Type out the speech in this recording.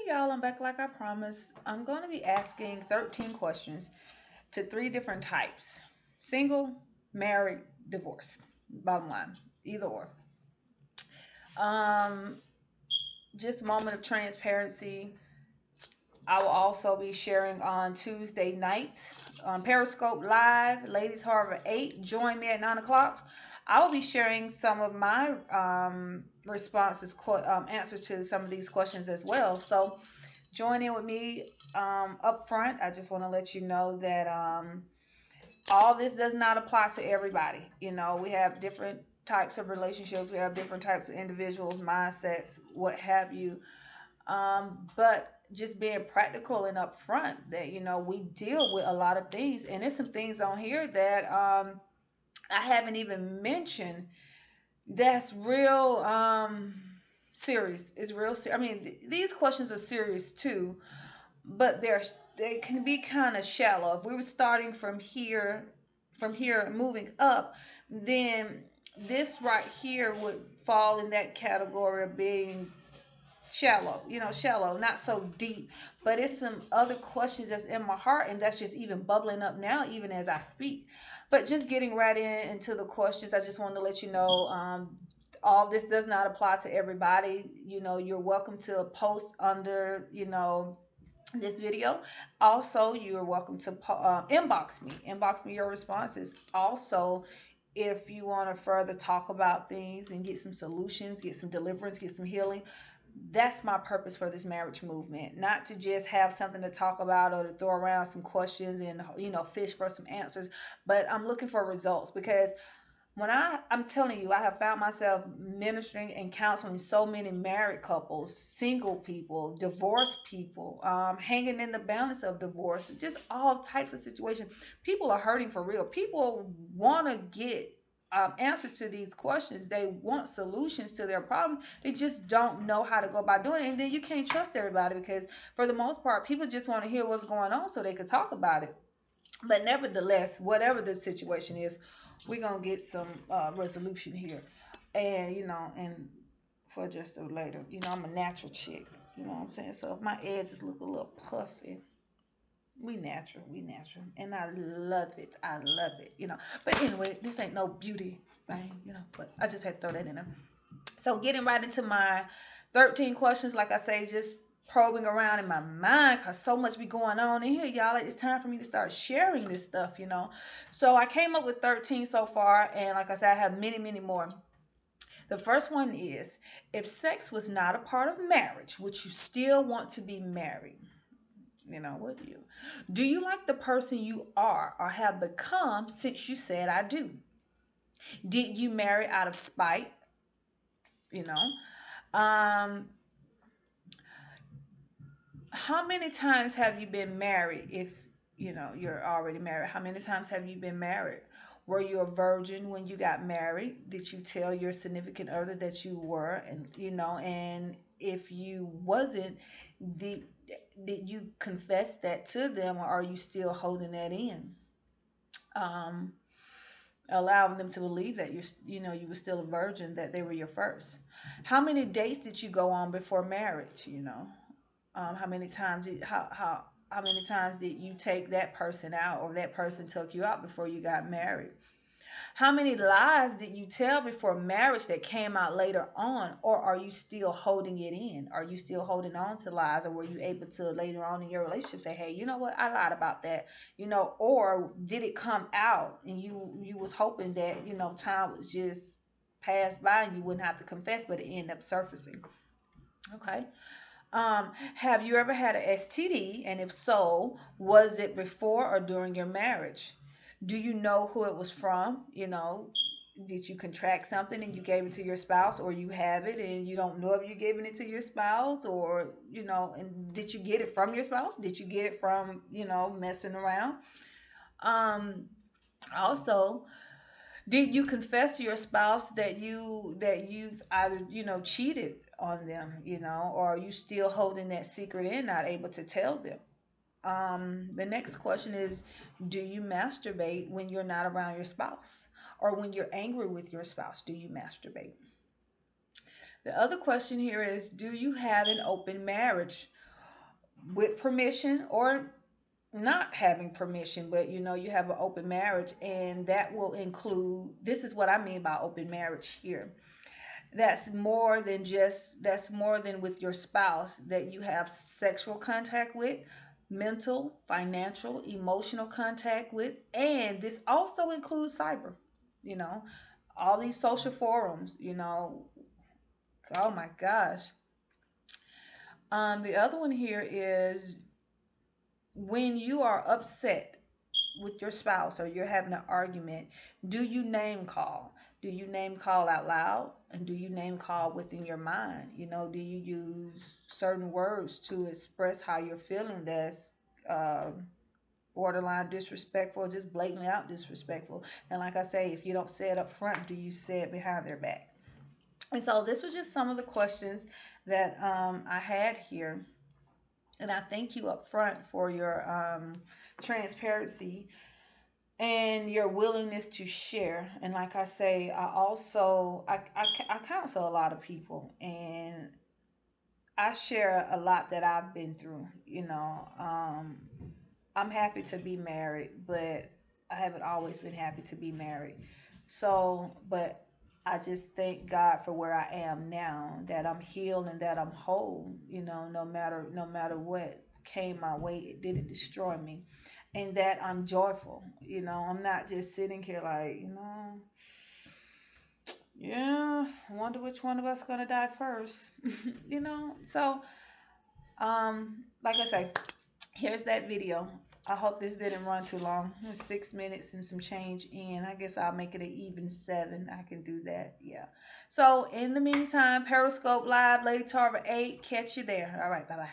y'all, I'm back like I promised. I'm going to be asking 13 questions to three different types: single, married, divorce. Bottom line, either or. Um, just a moment of transparency. I will also be sharing on Tuesday nights on Periscope Live, Ladies Harbor 8. Join me at 9 o'clock. I will be sharing some of my responses, answers to some of these questions as well. So join in with me up front. I just want to let you know that all this does not apply to everybody. You know, we have different types of relationships, we have different types of individuals, mindsets, what have you. But just being practical and upfront that we deal with a lot of things, and there's some things on here that I haven't even mentioned. That's real serious. It's real. I mean, these questions are serious too, but they can be kind of shallow. If we were starting from here moving up, then this right here would fall in that category of being shallow, shallow, not so deep. But it's some other questions that's in my heart, and that's just even bubbling up now, even as I speak. But just getting right into the questions, I just wanted to let you know all this does not apply to everybody. You're welcome to post under, this video. Also, you're welcome to inbox me your responses. Also, if you want to further talk about things and get some solutions, get some deliverance, get some healing, that's my purpose for this marriage movement. Not to just have something to talk about or to throw around some questions and fish for some answers, but I'm looking for results. Because I'm telling you, I have found myself ministering and counseling so many married couples, single people, divorced people, hanging in the balance of divorce, just all types of situations. People are hurting for real. People want to get answers to these questions. They want solutions to their problems. They just don't know how to go about doing it. And then you can't trust everybody, because for the most part, people just want to hear what's going on so they can talk about it. But nevertheless, whatever the situation is, we're gonna get some resolution here. And for just a later, I'm a natural chick. You know what I'm saying? So if my edges look a little puffy, we natural, and I love it. I love it. But anyway, this ain't no beauty thing. But I just had to throw that in there. So getting right into my 13 questions, like I say, just probing around in my mind, because so much be going on in here, y'all. It's time for me to start sharing this stuff. So I came up with 13 so far, and like I said, I have many, many more. The first one is, if sex was not a part of marriage, would you still want to be married? Would you? Do you like the person you are or have become since you said I do? Did you marry out of spite? You know, um, how many times have you been married? If you're already married, how many times have you been married? Were you a virgin when you got married? Did you tell your significant other that you were? And if you wasn't, did did you confess that to them, or are you still holding that in? Um, Allowing them to believe that you were still a virgin, that they were your first. How many dates did you go on before marriage? How many times how many times did you take that person out, or that person took you out before you got married? How many lies did you tell before marriage that came out later on, or are you still holding it in? Are you still holding on to lies, or were you able to later on in your relationship say, "Hey, you know what? I lied about that." Or did it come out and you was hoping that time was just passed by and you wouldn't have to confess, but it ended up surfacing. Okay. Have you ever had a STD? And if so, was it before or during your marriage? Do you know who it was from? Did you contract something and you gave it to your spouse, or you have it and you don't know if you're giving it to your spouse, or, and did you get it from your spouse? Did you get it from, messing around? Um, Also, did you confess to your spouse that you've either cheated on them, or are you still holding that secret in, not able to tell them? The next question is, do you masturbate when you're not around your spouse, or when you're angry with your spouse? Do you masturbate? The other question here is, do you have an open marriage? with permission or not having permission, but you have an open marriage, and that will include, this is what I mean by open marriage here. That's more than with your spouse that you have sexual contact with, mental, financial, emotional contact with, and this also includes cyber. You know, all these social forums. Oh my gosh. The other one here is when you are upset with your spouse or you're having an argument, do you name call? Do you name call out loud? And do you name call within your mind? Do you use certain words to express how you're feeling that's uh, borderline disrespectful, just blatantly out disrespectful? And like I say, if you don't say it up front, do you say it behind their back? And so this was just some of the questions that I had here. And I thank you up front for your transparency and your willingness to share. And like I say, I also I counsel a lot of people, and I share a lot that I've been through. I'm happy to be married, but I haven't always been happy to be married. So, but I just thank God for where I am now, that I'm healed and that I'm whole. No matter what came my way, it didn't destroy me, and that I'm joyful. I'm not just sitting here like, yeah, I wonder which one of us gonna die first. So like I say, here's that video. I hope this didn't run too long. It's 6 minutes and some change in. I guess I'll make it an even 7. I can do that. Yeah. So in the meantime, Periscope Live, Lady Tarver 8. Catch you there. All right. Bye bye.